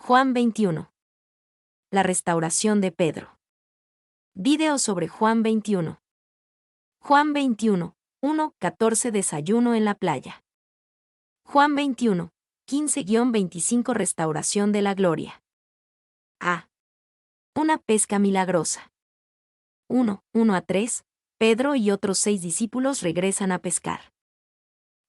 Juan 21. La restauración de Pedro. Video sobre Juan 21. Juan 21, 1-14 Desayuno en la playa. Juan 21, 15-25 Restauración de la gloria. A. Una pesca milagrosa. 1-1-3 Pedro y otros 6 discípulos regresan a pescar.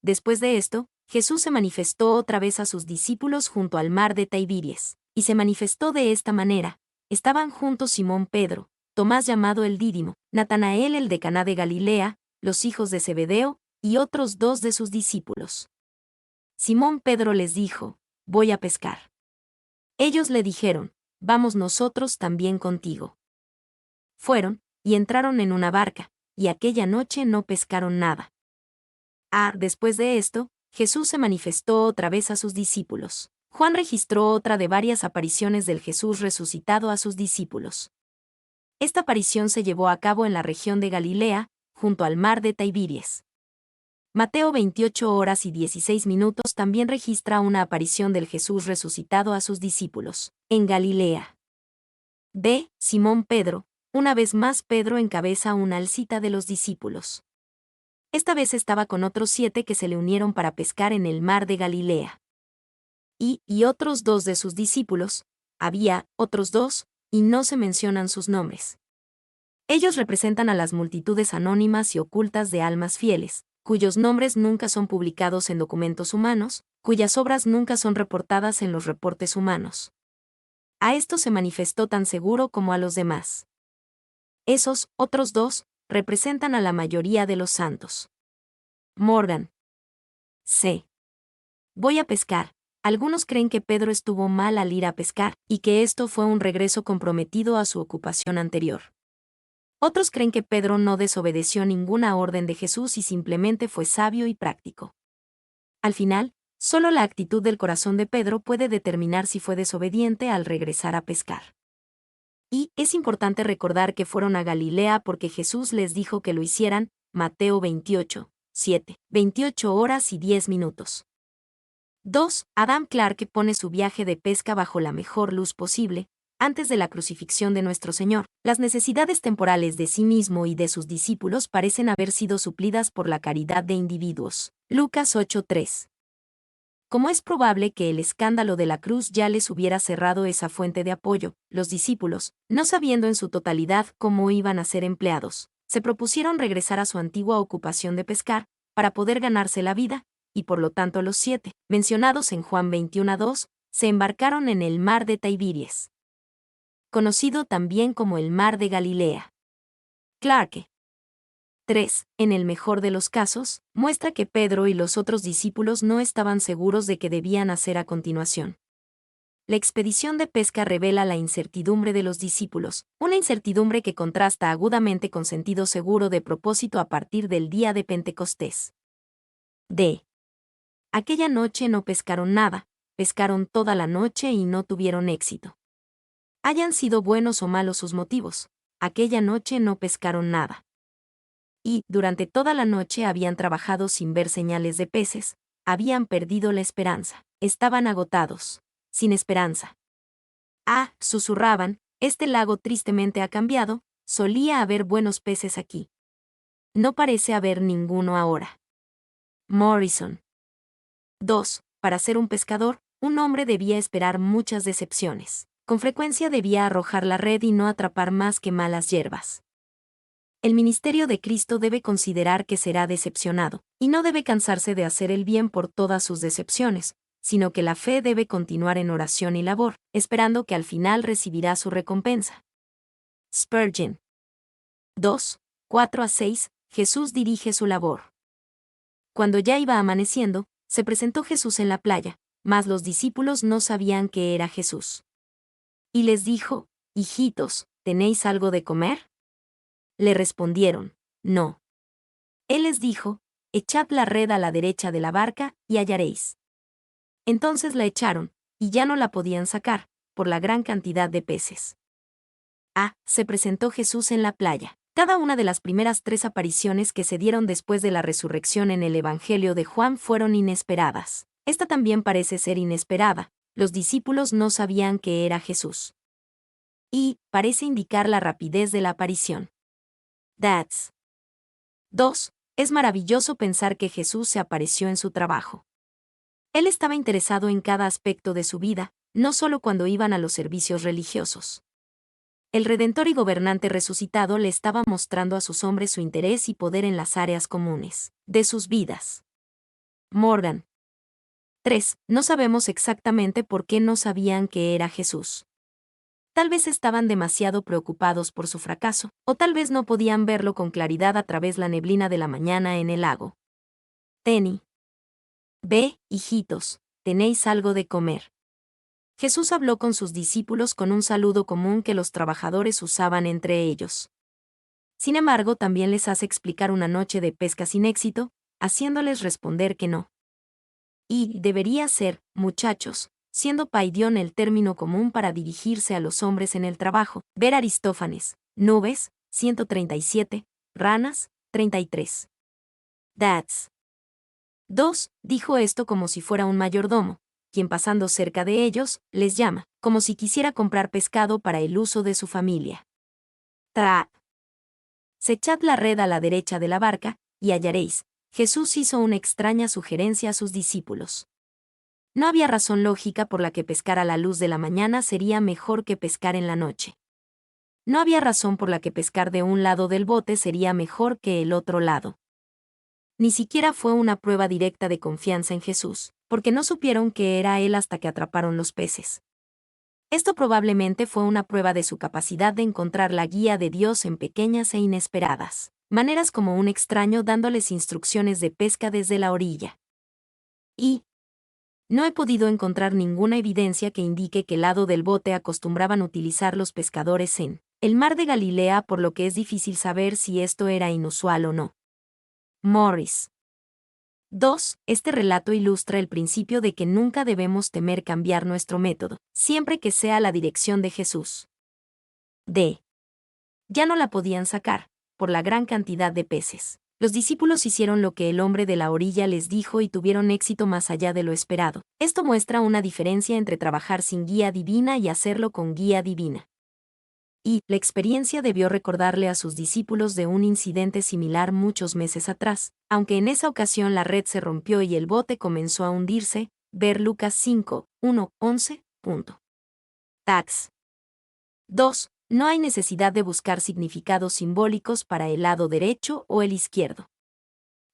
Después de esto, Jesús se manifestó otra vez a sus discípulos junto al mar de Tiberias, y se manifestó de esta manera. Estaban juntos Simón Pedro, Tomás llamado el Dídimo, Natanael el de Caná de Galilea, los hijos de Zebedeo, y otros 2 de sus discípulos. Simón Pedro les dijo: voy a pescar. Ellos le dijeron: vamos nosotros también contigo. Fueron, y entraron en una barca, y aquella noche no pescaron nada. Después de esto, Jesús se manifestó otra vez a sus discípulos. Juan registró otra de varias apariciones del Jesús resucitado a sus discípulos. Esta aparición se llevó a cabo en la región de Galilea, junto al mar de Tiberias. Mateo 28:16 también registra una aparición del Jesús resucitado a sus discípulos, en Galilea. B. Simón Pedro, una vez más Pedro encabeza una alcita de los discípulos. Esta vez estaba con otros 7 que se le unieron para pescar en el mar de Galilea. Y otros 2 de sus discípulos, había otros 2, y no se mencionan sus nombres. Ellos representan a las multitudes anónimas y ocultas de almas fieles, cuyos nombres nunca son publicados en documentos humanos, cuyas obras nunca son reportadas en los reportes humanos. A esto se manifestó tan seguro como a los demás. Esos otros 2 representan a la mayoría de los santos. Morgan. C. Voy a pescar. Algunos creen que Pedro estuvo mal al ir a pescar, y que esto fue un regreso comprometido a su ocupación anterior. Otros creen que Pedro no desobedeció ninguna orden de Jesús y simplemente fue sabio y práctico. Al final, solo la actitud del corazón de Pedro puede determinar si fue desobediente al regresar a pescar. Y es importante recordar que fueron a Galilea porque Jesús les dijo que lo hicieran, Mateo 28:7, 28:10. 2. Adam Clarke pone su viaje de pesca bajo la mejor luz posible. Antes de la crucifixión de nuestro Señor, las necesidades temporales de sí mismo y de sus discípulos parecen haber sido suplidas por la caridad de individuos. Lucas 8:3. Como es probable que el escándalo de la cruz ya les hubiera cerrado esa fuente de apoyo, los discípulos, no sabiendo en su totalidad cómo iban a ser empleados, se propusieron regresar a su antigua ocupación de pescar, para poder ganarse la vida, y por lo tanto los 7, mencionados en Juan 21:2, se embarcaron en el mar de Tiberias, conocido también como el mar de Galilea. Clarke. 3. En el mejor de los casos, muestra que Pedro y los otros discípulos no estaban seguros de qué debían hacer a continuación. La expedición de pesca revela la incertidumbre de los discípulos, una incertidumbre que contrasta agudamente con sentido seguro de propósito a partir del día de Pentecostés. D. Aquella noche no pescaron nada, pescaron toda la noche y no tuvieron éxito. Hayan sido buenos o malos sus motivos, aquella noche no pescaron nada. Y, durante toda la noche habían trabajado sin ver señales de peces, habían perdido la esperanza, estaban agotados, sin esperanza. Susurraban, este lago tristemente ha cambiado, solía haber buenos peces aquí. No parece haber ninguno ahora. Morrison. 2. Para ser un pescador, un hombre debía esperar muchas decepciones. Con frecuencia debía arrojar la red y no atrapar más que malas hierbas. El ministerio de Cristo debe considerar que será decepcionado, y no debe cansarse de hacer el bien por todas sus decepciones, sino que la fe debe continuar en oración y labor, esperando que al final recibirá su recompensa. Spurgeon. 2, 4-6 Jesús dirige su labor. Cuando ya iba amaneciendo, se presentó Jesús en la playa, mas los discípulos no sabían que era Jesús. Y les dijo: hijitos, ¿tenéis algo de comer? Le respondieron: no. Él les dijo: echad la red a la derecha de la barca, y hallaréis. Entonces la echaron, y ya no la podían sacar, por la gran cantidad de peces. Se presentó Jesús en la playa. Cada una de las primeras 3 apariciones que se dieron después de la resurrección en el Evangelio de Juan fueron inesperadas. Esta también parece ser inesperada, los discípulos no sabían que era Jesús. Y parece indicar la rapidez de la aparición. That's 2. Es maravilloso pensar que Jesús se apareció en su trabajo. Él estaba interesado en cada aspecto de su vida, no solo cuando iban a los servicios religiosos. El Redentor y Gobernante resucitado le estaba mostrando a sus hombres su interés y poder en las áreas comunes de sus vidas. Morgan. 3. No sabemos exactamente por qué no sabían que era Jesús. Tal vez estaban demasiado preocupados por su fracaso, o tal vez no podían verlo con claridad a través la neblina de la mañana en el lago. Tenny. Ve, hijitos, ¿tenéis algo de comer? Jesús habló con sus discípulos con un saludo común que los trabajadores usaban entre ellos. Sin embargo, también les hace explicar una noche de pesca sin éxito, haciéndoles responder que no. Y debería ser, muchachos, siendo paidión el término común para dirigirse a los hombres en el trabajo. Ver Aristófanes, Nubes, 137, Ranas, 33. That's 2. Dijo esto como si fuera un mayordomo, quien pasando cerca de ellos, les llama, como si quisiera comprar pescado para el uso de su familia. Echad la red a la derecha de la barca, y hallaréis. Jesús hizo una extraña sugerencia a sus discípulos. No había razón lógica por la que pescar a la luz de la mañana sería mejor que pescar en la noche. No había razón por la que pescar de un lado del bote sería mejor que el otro lado. Ni siquiera fue una prueba directa de confianza en Jesús, porque no supieron que era Él hasta que atraparon los peces. Esto probablemente fue una prueba de su capacidad de encontrar la guía de Dios en pequeñas e inesperadas maneras, como un extraño dándoles instrucciones de pesca desde la orilla. Y no he podido encontrar ninguna evidencia que indique qué lado del bote acostumbraban utilizar los pescadores en el mar de Galilea, por lo que es difícil saber si esto era inusual o no. Morris. 2. Este relato ilustra el principio de que nunca debemos temer cambiar nuestro método, siempre que sea la dirección de Jesús. D. Ya no la podían sacar, por la gran cantidad de peces. Los discípulos hicieron lo que el hombre de la orilla les dijo y tuvieron éxito más allá de lo esperado. Esto muestra una diferencia entre trabajar sin guía divina y hacerlo con guía divina. Y la experiencia debió recordarle a sus discípulos de un incidente similar muchos meses atrás, aunque en esa ocasión la red se rompió y el bote comenzó a hundirse. Ver Lucas 5, 1, 11. Tax. 2. No hay necesidad de buscar significados simbólicos para el lado derecho o el izquierdo.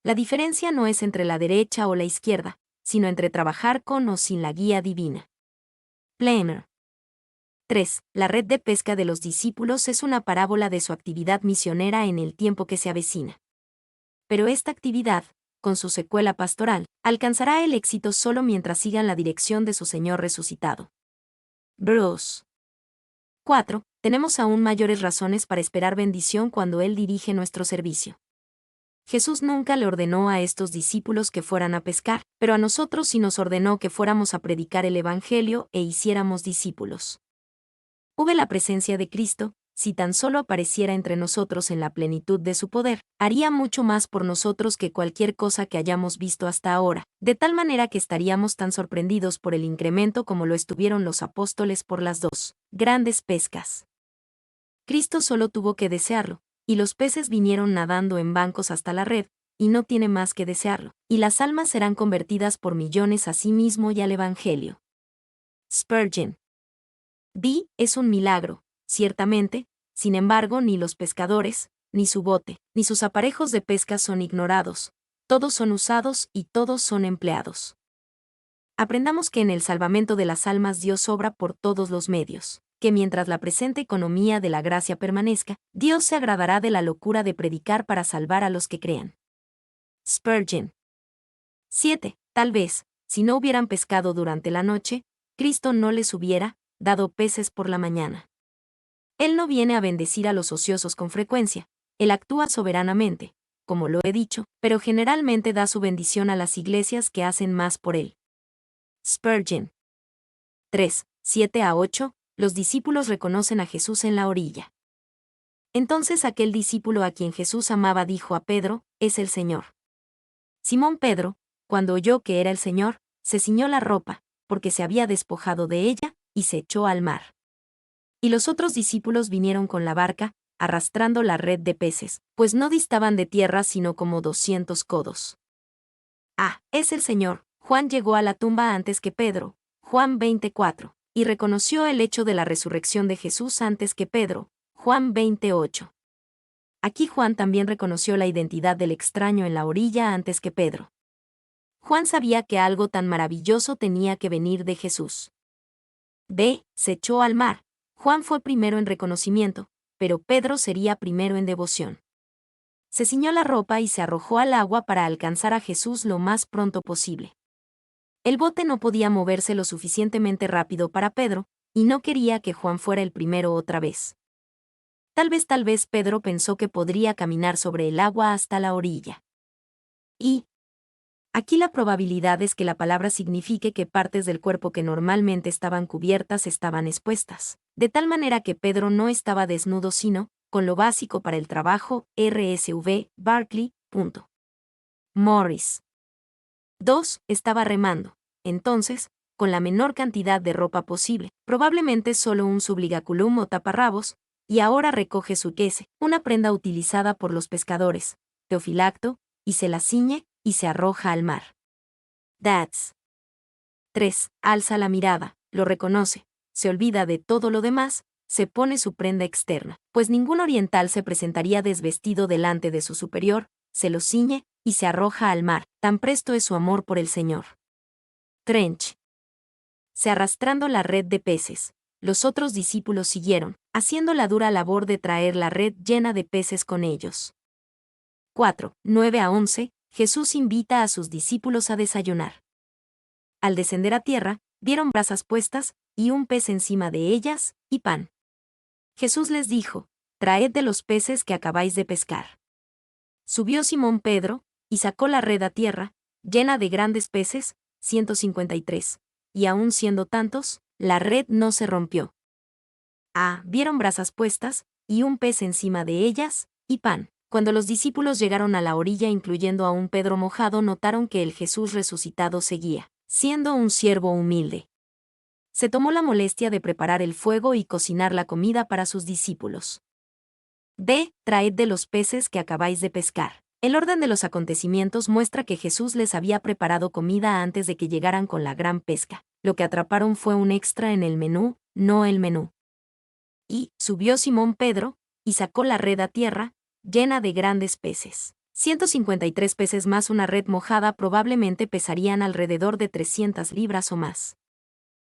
La diferencia no es entre la derecha o la izquierda, sino entre trabajar con o sin la guía divina. Planner. 3. La red de pesca de los discípulos es una parábola de su actividad misionera en el tiempo que se avecina. Pero esta actividad, con su secuela pastoral, alcanzará el éxito solo mientras sigan la dirección de su Señor resucitado. Bruce. 4. Tenemos aún mayores razones para esperar bendición cuando Él dirige nuestro servicio. Jesús nunca le ordenó a estos discípulos que fueran a pescar, pero a nosotros sí nos ordenó que fuéramos a predicar el Evangelio e hiciéramos discípulos. La presencia de Cristo, si tan solo apareciera entre nosotros en la plenitud de su poder, haría mucho más por nosotros que cualquier cosa que hayamos visto hasta ahora, de tal manera que estaríamos tan sorprendidos por el incremento como lo estuvieron los apóstoles por las 2 grandes pescas. Cristo solo tuvo que desearlo, y los peces vinieron nadando en bancos hasta la red, y no tiene más que desearlo, y las almas serán convertidas por millones a sí mismo y al Evangelio. Spurgeon. Es un milagro, ciertamente, sin embargo ni los pescadores, ni su bote, ni sus aparejos de pesca son ignorados, todos son usados y todos son empleados. Aprendamos que en el salvamento de las almas Dios obra por todos los medios, que mientras la presente economía de la gracia permanezca, Dios se agradará de la locura de predicar para salvar a los que crean. Spurgeon. 7. Tal vez, si no hubieran pescado durante la noche, Cristo no les hubiera dado peces por la mañana. Él no viene a bendecir a los ociosos con frecuencia, Él actúa soberanamente, como lo he dicho, pero generalmente da su bendición a las iglesias que hacen más por Él. Spurgeon. 3, 7 a 8. Los discípulos reconocen a Jesús en la orilla. Entonces aquel discípulo a quien Jesús amaba dijo a Pedro, es el Señor. Simón Pedro, cuando oyó que era el Señor, se ciñó la ropa, porque se había despojado de ella, y se echó al mar. Y los otros discípulos vinieron con la barca, arrastrando la red de peces, pues no distaban de tierra sino como 200 codos. Es el Señor. Juan llegó a la tumba antes que Pedro. Juan 24. Y reconoció el hecho de la resurrección de Jesús antes que Pedro. Juan 28. Aquí Juan también reconoció la identidad del extraño en la orilla antes que Pedro. Juan sabía que algo tan maravilloso tenía que venir de Jesús. Se echó al mar. Juan fue primero en reconocimiento, pero Pedro sería primero en devoción. Se ciñó la ropa y se arrojó al agua para alcanzar a Jesús lo más pronto posible. El bote no podía moverse lo suficientemente rápido para Pedro, y no quería que Juan fuera el primero otra vez. Tal vez Pedro pensó que podría caminar sobre el agua hasta la orilla. Y aquí la probabilidad es que la palabra signifique que partes del cuerpo que normalmente estaban cubiertas estaban expuestas, de tal manera que Pedro no estaba desnudo sino, con lo básico para el trabajo, RSV, Barclay. Morris. 2. Estaba remando. Entonces, con la menor cantidad de ropa posible, probablemente solo un subligaculum o taparrabos, y ahora recoge su quese, una prenda utilizada por los pescadores, teofilacto, y se la ciñe, y se arroja al mar. 3. Alza la mirada, lo reconoce, se olvida de todo lo demás, se pone su prenda externa, pues ningún oriental se presentaría desvestido delante de su superior, se lo ciñe, y se arroja al mar, tan presto es su amor por el Señor. Trench. Se arrastrando la red de peces, los otros discípulos siguieron, haciendo la dura labor de traer la red llena de peces con ellos. 4. 9-11, Jesús invita a sus discípulos a desayunar. Al descender a tierra, vieron brasas puestas, y un pez encima de ellas, y pan. Jesús les dijo, traed de los peces que acabáis de pescar. Subió Simón Pedro, y sacó la red a tierra, llena de grandes peces, 153, y aun siendo tantos, la red no se rompió. Vieron brasas puestas, y un pez encima de ellas, y pan. Cuando los discípulos llegaron a la orilla incluyendo a un Pedro mojado notaron que el Jesús resucitado seguía, siendo un siervo humilde. Se tomó la molestia de preparar el fuego y cocinar la comida para sus discípulos. Traed de los peces que acabáis de pescar. El orden de los acontecimientos muestra que Jesús les había preparado comida antes de que llegaran con la gran pesca. Lo que atraparon fue un extra en el menú, no el menú. Y subió Simón Pedro, y sacó la red a tierra, llena de grandes peces. 153 peces más una red mojada probablemente pesarían alrededor de 300 libras o más.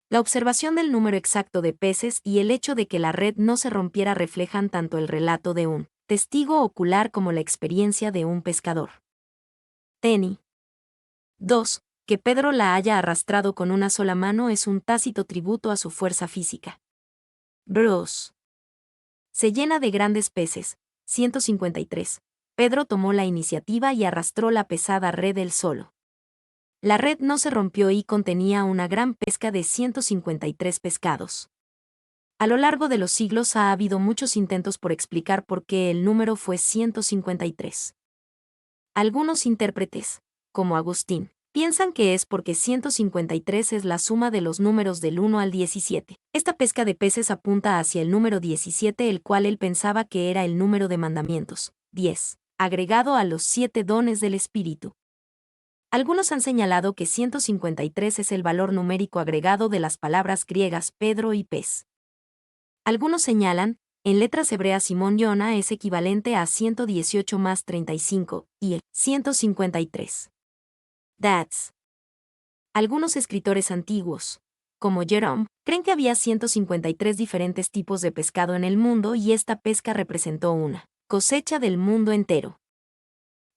La observación del número exacto de peces y el hecho de que la red no se rompiera reflejan tanto el relato de un testigo ocular como la experiencia de un pescador. 2. Que Pedro la haya arrastrado con una sola mano es un tácito tributo a su fuerza física. Bruce. Se llena de grandes peces, 153. Pedro tomó la iniciativa y arrastró la pesada red él solo. La red no se rompió y contenía una gran pesca de 153 pescados. A lo largo de los siglos ha habido muchos intentos por explicar por qué el número fue 153. Algunos intérpretes, como Agustín, piensan que es porque 153 es la suma de los números del 1 al 17. Esta pesca de peces apunta hacia el número 17, el cual él pensaba que era el número de mandamientos, 10, agregado a los 7 dones del Espíritu. Algunos han señalado que 153 es el valor numérico agregado de las palabras griegas Pedro y pez. Algunos señalan, en letras hebreas Simón Yona es equivalente a 118 más 35, y el 153. Algunos escritores antiguos, como Jerome, creen que había 153 diferentes tipos de pescado en el mundo y esta pesca representó una cosecha del mundo entero.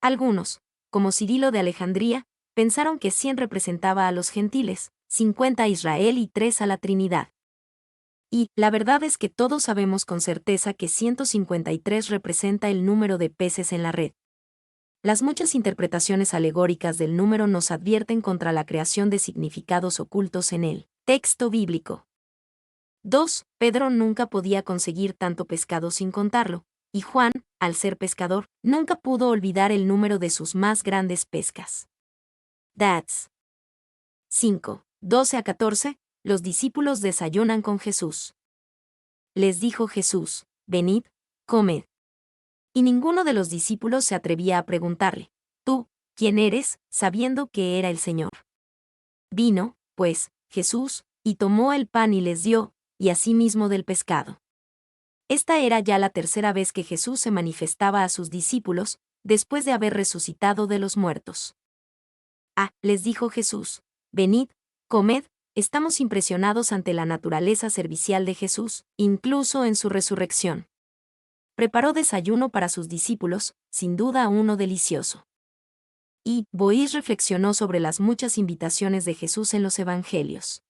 Algunos, como Cirilo de Alejandría, pensaron que 100 representaba a los gentiles, 50 a Israel y 3 a la Trinidad. Y, la verdad es que todos sabemos con certeza que 153 representa el número de peces en la red. Las muchas interpretaciones alegóricas del número nos advierten contra la creación de significados ocultos en el texto bíblico. 2. Pedro nunca podía conseguir tanto pescado sin contarlo, y Juan, al ser pescador, nunca pudo olvidar el número de sus más grandes pescas. 5. 12-14, los discípulos desayunan con Jesús. Les dijo Jesús, venid, comed. Y ninguno de los discípulos se atrevía a preguntarle, ¿tú, quién eres?, sabiendo que era el Señor. Vino, pues, Jesús, y tomó el pan y les dio, y asimismo del pescado. Esta era ya la tercera vez que Jesús se manifestaba a sus discípulos, después de haber resucitado de los muertos. Les dijo Jesús, venid, comed. Estamos impresionados ante la naturaleza servicial de Jesús, incluso en su resurrección. Preparó desayuno para sus discípulos, sin duda uno delicioso. Y Boís reflexionó sobre las muchas invitaciones de Jesús en los Evangelios.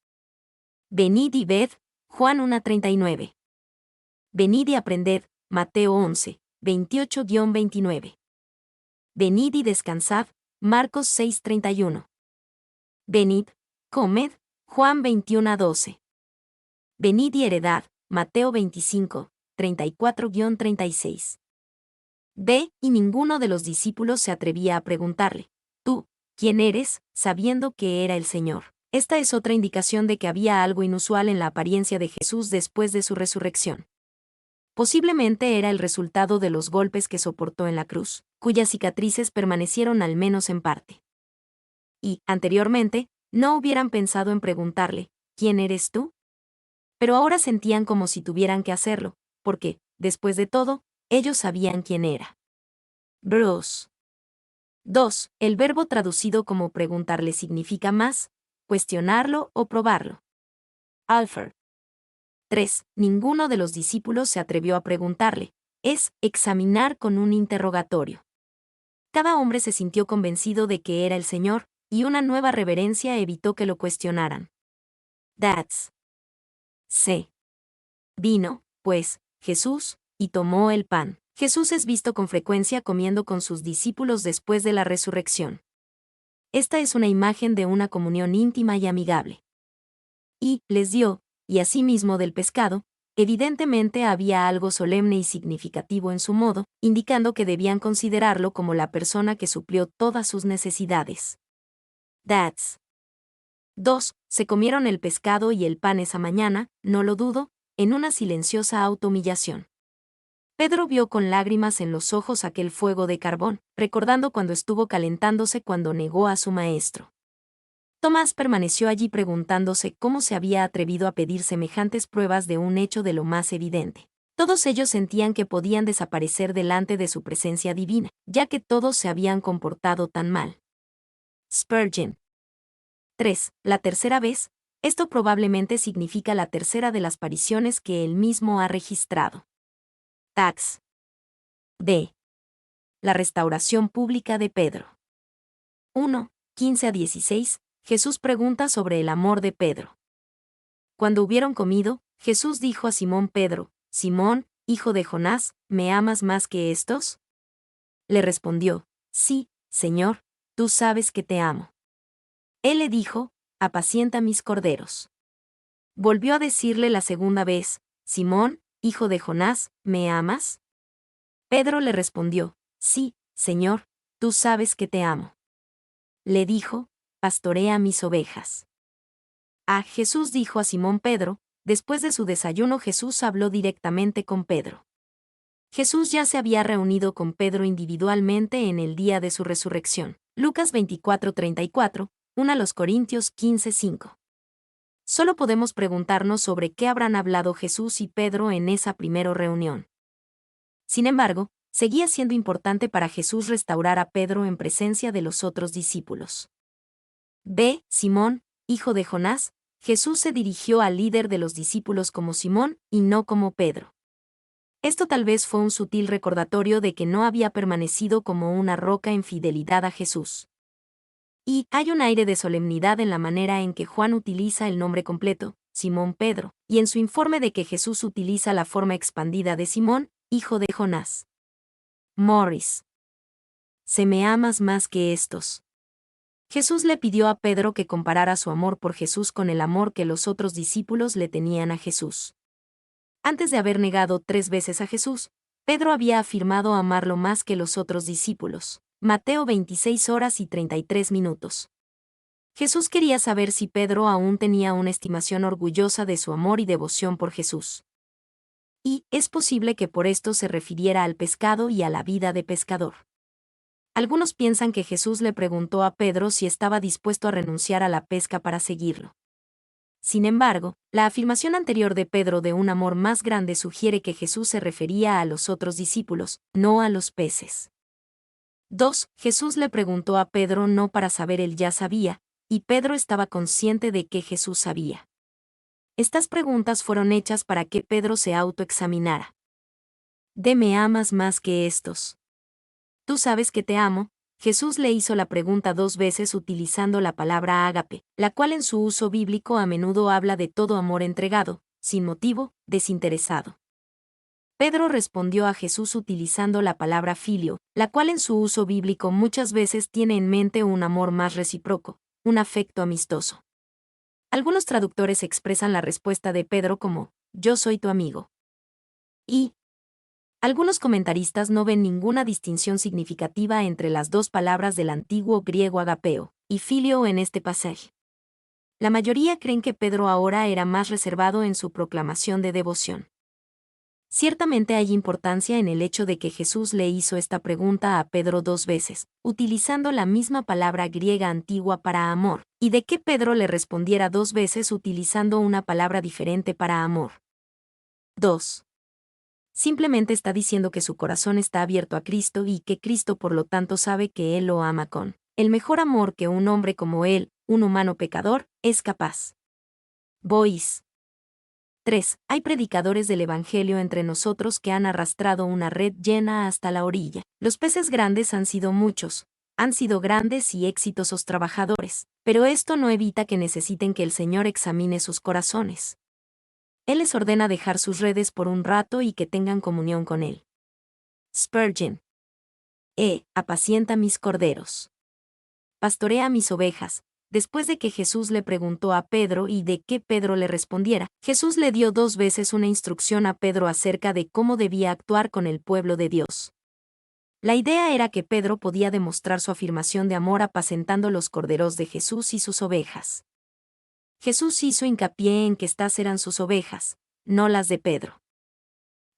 Venid y ved, Juan 1:39. Venid y aprended, Mateo 11, 28-29. Venid y descansad, Marcos 6:31. Venid, comed, Juan 21:12. Venid y heredad, Mateo 25, 34-36. Y ninguno de los discípulos se atrevía a preguntarle, ¿tú, quién eres?, sabiendo que era el Señor. Esta es otra indicación de que había algo inusual en la apariencia de Jesús después de su resurrección. Posiblemente era el resultado de los golpes que soportó en la cruz, cuyas cicatrices permanecieron al menos en parte. Y, anteriormente, no hubieran pensado en preguntarle, ¿quién eres tú? Pero ahora sentían como si tuvieran que hacerlo, porque, después de todo, ellos sabían quién era. Bros. 2. El verbo traducido como preguntarle significa más, cuestionarlo o probarlo. Alfred. 3. Ninguno de los discípulos se atrevió a preguntarle, es examinar con un interrogatorio. Cada hombre se sintió convencido de que era el Señor, y una nueva reverencia evitó que lo cuestionaran. C. Vino, pues, Jesús, y tomó el pan. Jesús es visto con frecuencia comiendo con sus discípulos después de la resurrección. Esta es una imagen de una comunión íntima y amigable. Y les dio, y asimismo del pescado. Evidentemente había algo solemne y significativo en su modo, indicando que debían considerarlo como la persona que suplió todas sus necesidades. 2. Se comieron el pescado y el pan esa mañana, no lo dudo, en una silenciosa autohumillación. Pedro vio con lágrimas en los ojos aquel fuego de carbón, recordando cuando estuvo calentándose cuando negó a su maestro. Tomás permaneció allí preguntándose cómo se había atrevido a pedir semejantes pruebas de un hecho de lo más evidente. Todos ellos sentían que podían desaparecer delante de su presencia divina, ya que todos se habían comportado tan mal. Spurgeon. 3. La tercera vez. Esto probablemente significa la tercera de las apariciones que él mismo ha registrado. Tax. D. La restauración pública de Pedro. 1. 15-16. Jesús pregunta sobre el amor de Pedro. Cuando hubieron comido, Jesús dijo a Simón Pedro, Simón, hijo de Jonás, ¿me amas más que estos? Le respondió, sí, Señor, tú sabes que te amo. Él le dijo, apacienta mis corderos. Volvió a decirle la segunda vez, Simón, hijo de Jonás, ¿me amas? Pedro le respondió, sí, Señor, tú sabes que te amo. Le dijo, pastorea mis ovejas. Jesús dijo a Simón Pedro, después de su desayuno Jesús habló directamente con Pedro. Jesús ya se había reunido con Pedro individualmente en el día de su resurrección. Lucas 24:34, 1 Corintios 15:5. Solo podemos preguntarnos sobre qué habrán hablado Jesús y Pedro en esa primera reunión. Sin embargo, seguía siendo importante para Jesús restaurar a Pedro en presencia de los otros discípulos. Simón, hijo de Jonás, Jesús se dirigió al líder de los discípulos como Simón y no como Pedro. Esto tal vez fue un sutil recordatorio de que no había permanecido como una roca en fidelidad a Jesús. Y hay un aire de solemnidad en la manera en que Juan utiliza el nombre completo, Simón Pedro, y en su informe de que Jesús utiliza la forma expandida de Simón, hijo de Jonás. Morris. ¿Se me amas más que estos? Jesús le pidió a Pedro que comparara su amor por Jesús con el amor que los otros discípulos le tenían a Jesús. Antes de haber negado 3 veces a Jesús, Pedro había afirmado amarlo más que los otros discípulos. Mateo 26:33. Jesús quería saber si Pedro aún tenía una estimación orgullosa de su amor y devoción por Jesús. Y es posible que por esto se refiriera al pescado y a la vida de pescador. Algunos piensan que Jesús le preguntó a Pedro si estaba dispuesto a renunciar a la pesca para seguirlo. Sin embargo, la afirmación anterior de Pedro de un amor más grande sugiere que Jesús se refería a los otros discípulos, no a los peces. 2. Jesús le preguntó a Pedro no para saber él ya sabía, y Pedro estaba consciente de que Jesús sabía. Estas preguntas fueron hechas para que Pedro se autoexaminara. ¿Me amas más que estos? Tú sabes que te amo. Jesús le hizo la pregunta 2 veces utilizando la palabra ágape, la cual en su uso bíblico a menudo habla de todo amor entregado, sin motivo, desinteresado. Pedro respondió a Jesús utilizando la palabra filio, la cual en su uso bíblico muchas veces tiene en mente un amor más recíproco, un afecto amistoso. Algunos traductores expresan la respuesta de Pedro como, yo soy tu amigo. Y algunos comentaristas no ven ninguna distinción significativa entre las dos palabras del antiguo griego agapeo y filio en este pasaje. La mayoría creen que Pedro ahora era más reservado en su proclamación de devoción. Ciertamente hay importancia en el hecho de que Jesús le hizo esta pregunta a Pedro 2 veces, utilizando la misma palabra griega antigua para amor, y de que Pedro le respondiera 2 veces utilizando una palabra diferente para amor. 2. Simplemente está diciendo que su corazón está abierto a Cristo y que Cristo por lo tanto sabe que Él lo ama con el mejor amor que un hombre como Él, un humano pecador, es capaz. Bois. 3. Hay predicadores del Evangelio entre nosotros que han arrastrado una red llena hasta la orilla. Los peces grandes han sido muchos, han sido grandes y exitosos trabajadores, pero esto no evita que necesiten que el Señor examine sus corazones. Él les ordena dejar sus redes por un rato y que tengan comunión con Él. Spurgeon. Apacienta mis corderos. Pastorea mis ovejas. Después de que Jesús le preguntó a Pedro y de qué Pedro le respondiera, Jesús le dio 2 veces una instrucción a Pedro acerca de cómo debía actuar con el pueblo de Dios. La idea era que Pedro podía demostrar su afirmación de amor apacentando los corderos de Jesús y sus ovejas. Jesús hizo hincapié en que estas eran sus ovejas, no las de Pedro.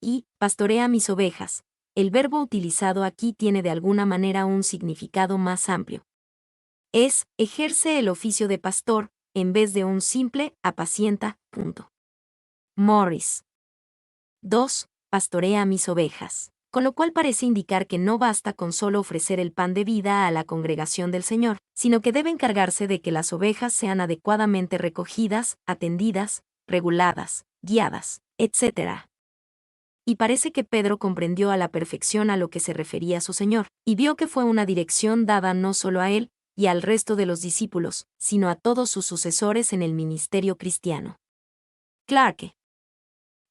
Y, pastorea mis ovejas, el verbo utilizado aquí tiene de alguna manera un significado más amplio. Ejerce el oficio de pastor, en vez de un simple, apacienta, punto. Morris. 2. Pastorea mis ovejas. Con lo cual parece indicar que no basta con solo ofrecer el pan de vida a la congregación del Señor, sino que debe encargarse de que las ovejas sean adecuadamente recogidas, atendidas, reguladas, guiadas, etc. Y parece que Pedro comprendió a la perfección a lo que se refería su Señor, y vio que fue una dirección dada no solo a él, y al resto de los discípulos, sino a todos sus sucesores en el ministerio cristiano. Clarke.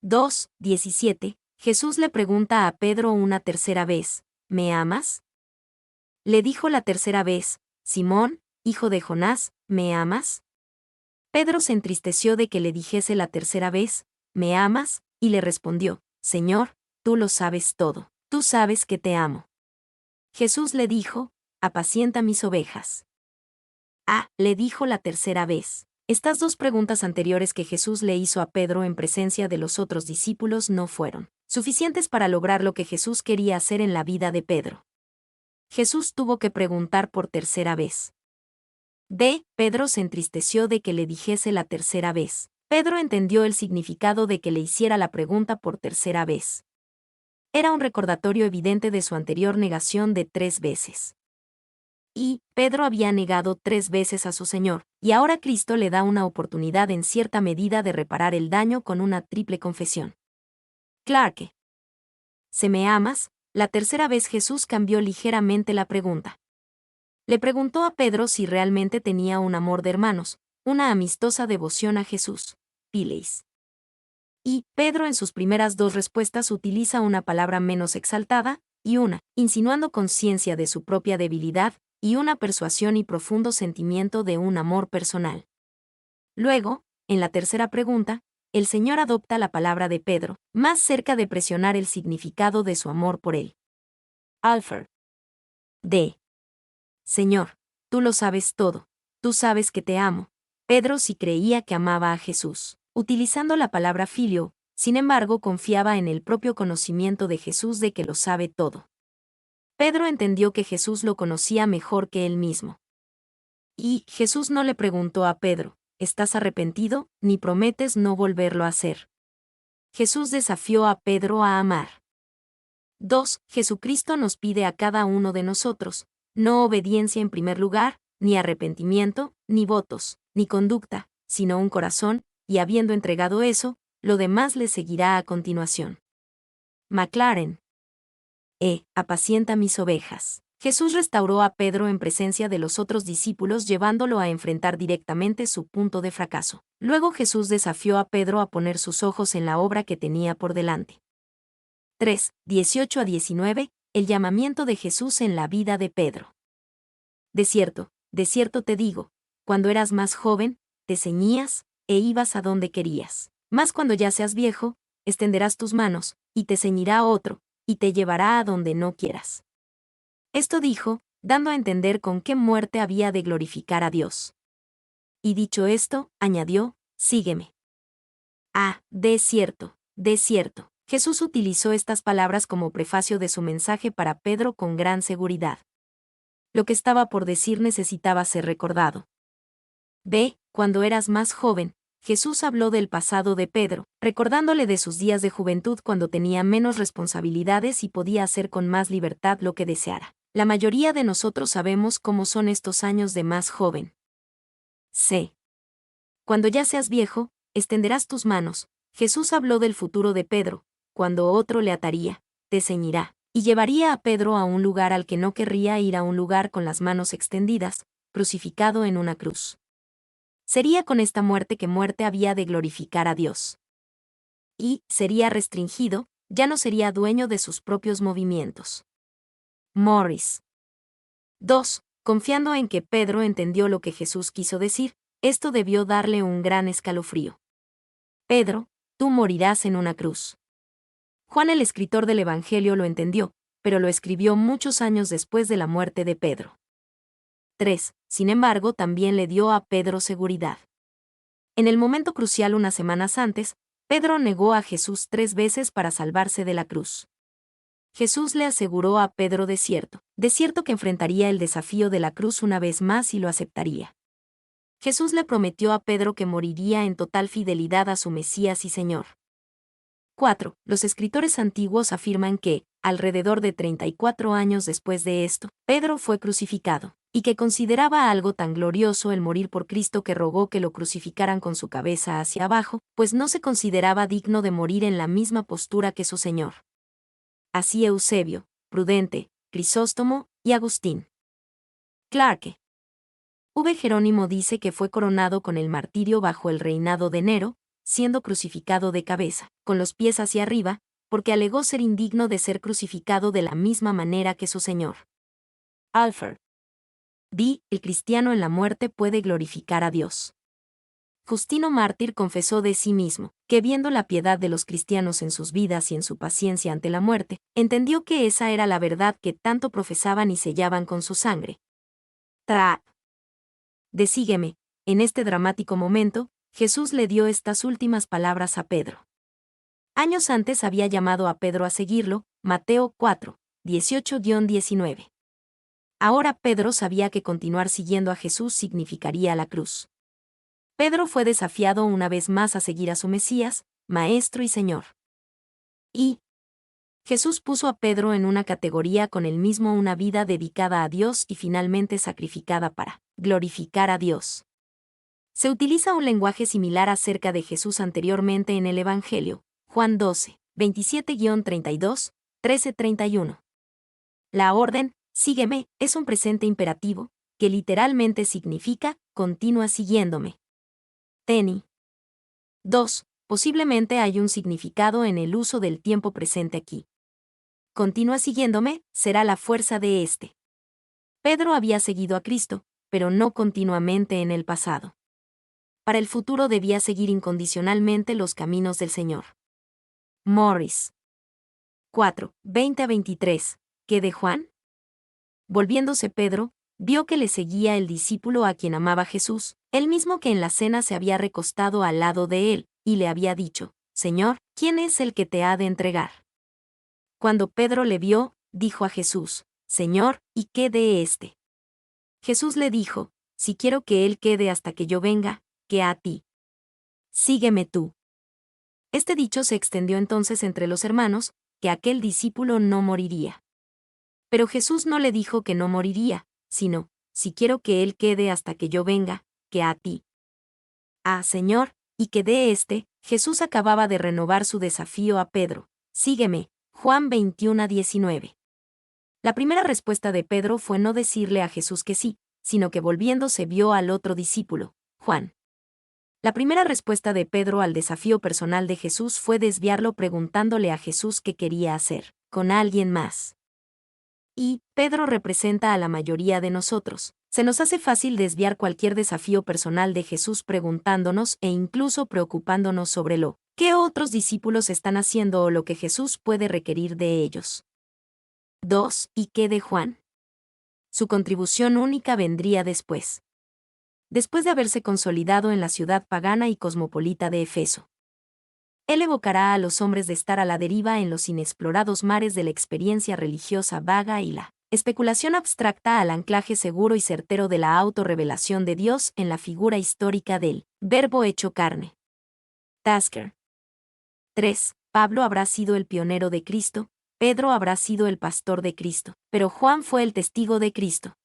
2:17. Jesús le pregunta a Pedro una tercera vez, ¿me amas? Le dijo la tercera vez, Simón, hijo de Jonás, ¿me amas? Pedro se entristeció de que le dijese la tercera vez, ¿me amas? Y le respondió, Señor, tú lo sabes todo, tú sabes que te amo. Jesús le dijo, apacienta mis ovejas. Le dijo la tercera vez. Estas 2 preguntas anteriores que Jesús le hizo a Pedro en presencia de los otros discípulos no fueron suficientes para lograr lo que Jesús quería hacer en la vida de Pedro. Jesús tuvo que preguntar por tercera vez. Pedro se entristeció de que le dijese la tercera vez. Pedro entendió el significado de que le hiciera la pregunta por tercera vez. Era un recordatorio evidente de su anterior negación de 3 veces. Y Pedro había negado 3 veces a su Señor, y ahora Cristo le da una oportunidad en cierta medida de reparar el daño con una triple confesión. Clarke. ¿Se me amas? La tercera vez Jesús cambió ligeramente la pregunta. Le preguntó a Pedro si realmente tenía un amor de hermanos, una amistosa devoción a Jesús. Pileis. Y Pedro en sus primeras 2 respuestas utiliza una palabra menos exaltada, y una, insinuando conciencia de su propia debilidad, y una persuasión y profundo sentimiento de un amor personal. Luego, en la tercera pregunta, el Señor adopta la palabra de Pedro, más cerca de presionar el significado de su amor por él. Alford. Señor, tú lo sabes todo, Tú sabes que te amo. Pedro sí creía que amaba a Jesús. Utilizando la palabra filio, sin embargo confiaba en el propio conocimiento de Jesús de que lo sabe todo. Pedro entendió que Jesús lo conocía mejor que él mismo. Y Jesús no le preguntó a Pedro, ¿estás arrepentido?, ni prometes no volverlo a hacer. Jesús desafió a Pedro a amar. 2. Jesucristo nos pide a cada uno de nosotros, no obediencia en primer lugar, ni arrepentimiento, ni votos, ni conducta, sino un corazón, y habiendo entregado eso, lo demás le seguirá a continuación. McLaren. Apacienta mis ovejas. Jesús restauró a Pedro en presencia de los otros discípulos llevándolo a enfrentar directamente su punto de fracaso. Luego Jesús desafió a Pedro a poner sus ojos en la obra que tenía por delante. 3. 18 a 19. El llamamiento de Jesús en la vida de Pedro. De cierto te digo, cuando eras más joven, te ceñías, e ibas a donde querías. Mas cuando ya seas viejo, extenderás tus manos, y te ceñirá otro, y te llevará a donde no quieras. Esto dijo, dando a entender con qué muerte había de glorificar a Dios. Y dicho esto, añadió, sígueme. De cierto. Jesús utilizó estas palabras como prefacio de su mensaje para Pedro con gran seguridad. Lo que estaba por decir necesitaba ser recordado. Cuando eras más joven, Jesús habló del pasado de Pedro, recordándole de sus días de juventud cuando tenía menos responsabilidades y podía hacer con más libertad lo que deseara. La mayoría de nosotros sabemos cómo son estos años de más joven. Cuando ya seas viejo, extenderás tus manos. Jesús habló del futuro de Pedro, cuando otro le ataría, te ceñirá, y llevaría a Pedro a un lugar al que no querría ir, a un lugar con las manos extendidas, crucificado en una cruz. Sería con esta muerte que muerte había de glorificar a Dios. Y sería restringido, ya no sería dueño de sus propios movimientos. Morris. 2. Confiando en que Pedro entendió lo que Jesús quiso decir, esto debió darle un gran escalofrío. Pedro, tú morirás en una cruz. Juan, el escritor del Evangelio, lo entendió, pero lo escribió muchos años después de la muerte de Pedro. 3. Sin embargo, también le dio a Pedro seguridad. En el momento crucial unas semanas antes, Pedro negó a Jesús 3 veces para salvarse de la cruz. Jesús le aseguró a Pedro de cierto que enfrentaría el desafío de la cruz una vez más y lo aceptaría. Jesús le prometió a Pedro que moriría en total fidelidad a su Mesías y Señor. 4. Los escritores antiguos afirman que, alrededor de 34 años después de esto, Pedro fue crucificado, y que consideraba algo tan glorioso el morir por Cristo que rogó que lo crucificaran con su cabeza hacia abajo, pues no se consideraba digno de morir en la misma postura que su Señor. Así Eusebio, Prudente, Crisóstomo y Agustín. Clarke. Jerónimo dice que fue coronado con el martirio bajo el reinado de Nero, siendo crucificado de cabeza, con los pies hacia arriba, porque alegó ser indigno de ser crucificado de la misma manera que su Señor. Alford. El cristiano en la muerte puede glorificar a Dios. Justino mártir confesó de sí mismo, que viendo la piedad de los cristianos en sus vidas y en su paciencia ante la muerte, entendió que esa era la verdad que tanto profesaban y sellaban con su sangre. Sígueme. En este dramático momento, Jesús le dio estas últimas palabras a Pedro. Años antes había llamado a Pedro a seguirlo, Mateo 4, 18-19. Ahora Pedro sabía que continuar siguiendo a Jesús significaría la cruz. Pedro fue desafiado una vez más a seguir a su Mesías, Maestro y Señor. Y Jesús puso a Pedro en una categoría con él mismo, una vida dedicada a Dios y finalmente sacrificada para glorificar a Dios. Se utiliza un lenguaje similar acerca de Jesús anteriormente en el Evangelio, Juan 12, 27-32, 13-31. La orden, sígueme, es un presente imperativo, que literalmente significa, continúa siguiéndome. Tenny. 2. Posiblemente hay un significado en el uso del tiempo presente aquí. Continúa siguiéndome, será la fuerza de este. Pedro había seguido a Cristo, pero no continuamente en el pasado. Para el futuro debía seguir incondicionalmente los caminos del Señor. Morris. 4, 20-23. ¿Qué de Juan? Volviéndose Pedro, vio que le seguía el discípulo a quien amaba Jesús, el mismo que en la cena se había recostado al lado de él, y le había dicho: Señor, ¿quién es el que te ha de entregar? Cuando Pedro le vio, dijo a Jesús: Señor, ¿y qué de éste? Jesús le dijo: Si quiero que él quede hasta que yo venga, ¿qué a ti? Sígueme tú. Este dicho se extendió entonces entre los hermanos, que aquel discípulo no moriría. Pero Jesús no le dijo que no moriría, sino: Si quiero que él quede hasta que yo venga, ¿qué a ti? Ah, Señor, y que de éste, Jesús acababa de renovar su desafío a Pedro: Sígueme. Juan 21:19. La primera respuesta de Pedro fue no decirle a Jesús que sí, sino que volviéndose vio al otro discípulo, Juan. La primera respuesta de Pedro al desafío personal de Jesús fue desviarlo preguntándole a Jesús qué quería hacer con alguien más. Y Pedro representa a la mayoría de nosotros. Se nos hace fácil desviar cualquier desafío personal de Jesús preguntándonos e incluso preocupándonos sobre lo que otros discípulos están haciendo o lo que Jesús puede requerir de ellos. 2. ¿Y qué de Juan? Su contribución única vendría después. Después de haberse consolidado en la ciudad pagana y cosmopolita de Efeso. Él evocará a los hombres de estar a la deriva en los inexplorados mares de la experiencia religiosa vaga y la especulación abstracta al anclaje seguro y certero de la autorrevelación de Dios en la figura histórica del Verbo hecho carne. Tasker. 3. Pablo habrá sido el pionero de Cristo, Pedro habrá sido el pastor de Cristo, pero Juan fue el testigo de Cristo.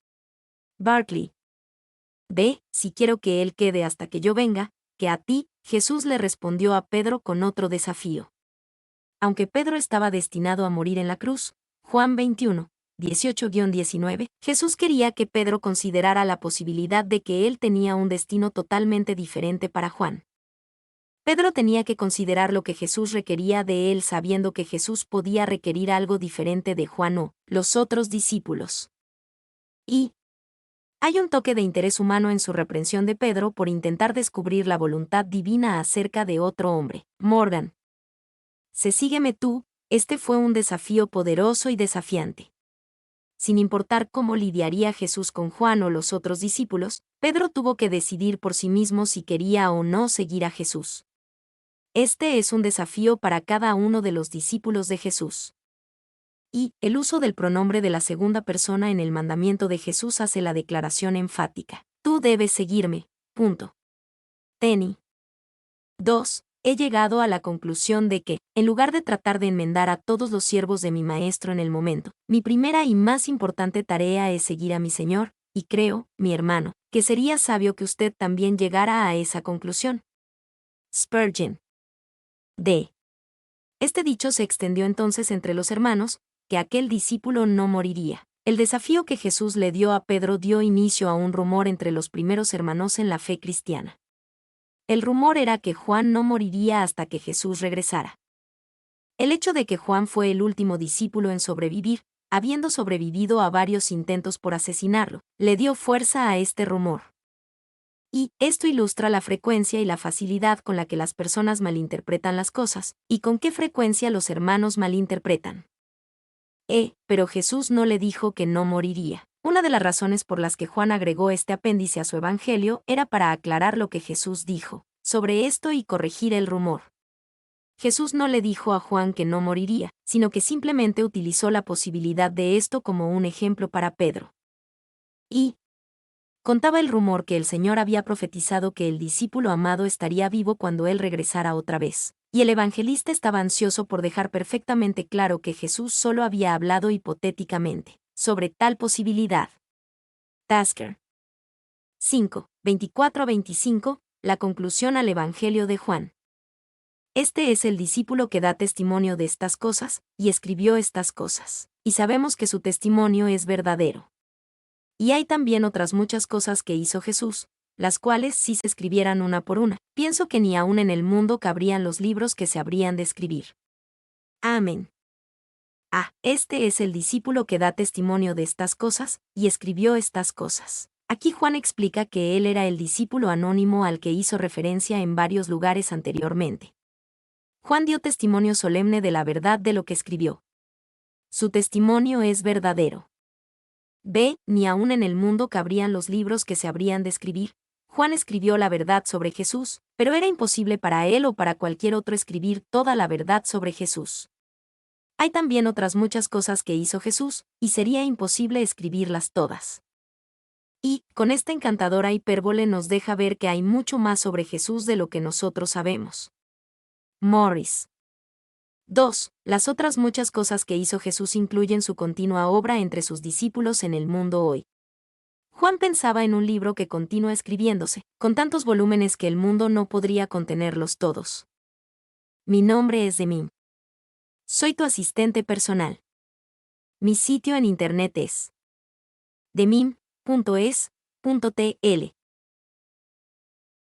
Barclay. B. Si quiero que él quede hasta que yo venga, que a ti, Jesús le respondió a Pedro con otro desafío. Aunque Pedro estaba destinado a morir en la cruz, Juan 21, 18-19, Jesús quería que Pedro considerara la posibilidad de que él tenía un destino totalmente diferente para Juan. Pedro tenía que considerar lo que Jesús requería de él sabiendo que Jesús podía requerir algo diferente de Juan o los otros discípulos. Y hay un toque de interés humano en su reprensión de Pedro por intentar descubrir la voluntad divina acerca de otro hombre, Morgan. Sígueme tú, este fue un desafío poderoso y desafiante. Sin importar cómo lidiaría Jesús con Juan o los otros discípulos, Pedro tuvo que decidir por sí mismo si quería o no seguir a Jesús. Este es un desafío para cada uno de los discípulos de Jesús. Y el uso del pronombre de la segunda persona en el mandamiento de Jesús hace la declaración enfática: Tú debes seguirme. Punto. Teni. 2. He llegado a la conclusión de que, en lugar de tratar de enmendar a todos los siervos de mi maestro en el momento, mi primera y más importante tarea es seguir a mi Señor, y creo, mi hermano, que sería sabio que usted también llegara a esa conclusión. Spurgeon. D. Este dicho se extendió entonces entre los hermanos, que aquel discípulo no moriría. El desafío que Jesús le dio a Pedro dio inicio a un rumor entre los primeros hermanos en la fe cristiana. El rumor era que Juan no moriría hasta que Jesús regresara. El hecho de que Juan fue el último discípulo en sobrevivir, habiendo sobrevivido a varios intentos por asesinarlo, le dio fuerza a este rumor. Y esto ilustra la frecuencia y la facilidad con la que las personas malinterpretan las cosas, y con qué frecuencia los hermanos malinterpretan. Pero Jesús no le dijo que no moriría. Una de las razones por las que Juan agregó este apéndice a su evangelio era para aclarar lo que Jesús dijo sobre esto y corregir el rumor. Jesús no le dijo a Juan que no moriría, sino que simplemente utilizó la posibilidad de esto como un ejemplo para Pedro. Y contaba el rumor que el Señor había profetizado que el discípulo amado estaría vivo cuando él regresara otra vez. Y el evangelista estaba ansioso por dejar perfectamente claro que Jesús solo había hablado hipotéticamente sobre tal posibilidad. Tasker. 5, 24-25, la conclusión al Evangelio de Juan. Este es el discípulo que da testimonio de estas cosas, y escribió estas cosas, y sabemos que su testimonio es verdadero. Y hay también otras muchas cosas que hizo Jesús, las cuales si se escribieran una por una, pienso que ni aún en el mundo cabrían los libros que se habrían de escribir. Amén. Este es el discípulo que da testimonio de estas cosas, y escribió estas cosas. Aquí Juan explica que él era el discípulo anónimo al que hizo referencia en varios lugares anteriormente. Juan dio testimonio solemne de la verdad de lo que escribió. Su testimonio es verdadero. B. Ni aún en el mundo cabrían los libros que se habrían de escribir. Juan escribió la verdad sobre Jesús, pero era imposible para él o para cualquier otro escribir toda la verdad sobre Jesús. Hay también otras muchas cosas que hizo Jesús, y sería imposible escribirlas todas. Y, con esta encantadora hipérbole nos deja ver que hay mucho más sobre Jesús de lo que nosotros sabemos. Morris. 2. Las otras muchas cosas que hizo Jesús incluyen su continua obra entre sus discípulos en el mundo hoy. Juan pensaba en un libro que continúa escribiéndose, con tantos volúmenes que el mundo no podría contenerlos todos. Mi nombre es Demim. Soy tu asistente personal. Mi sitio en internet es demim.es.tl.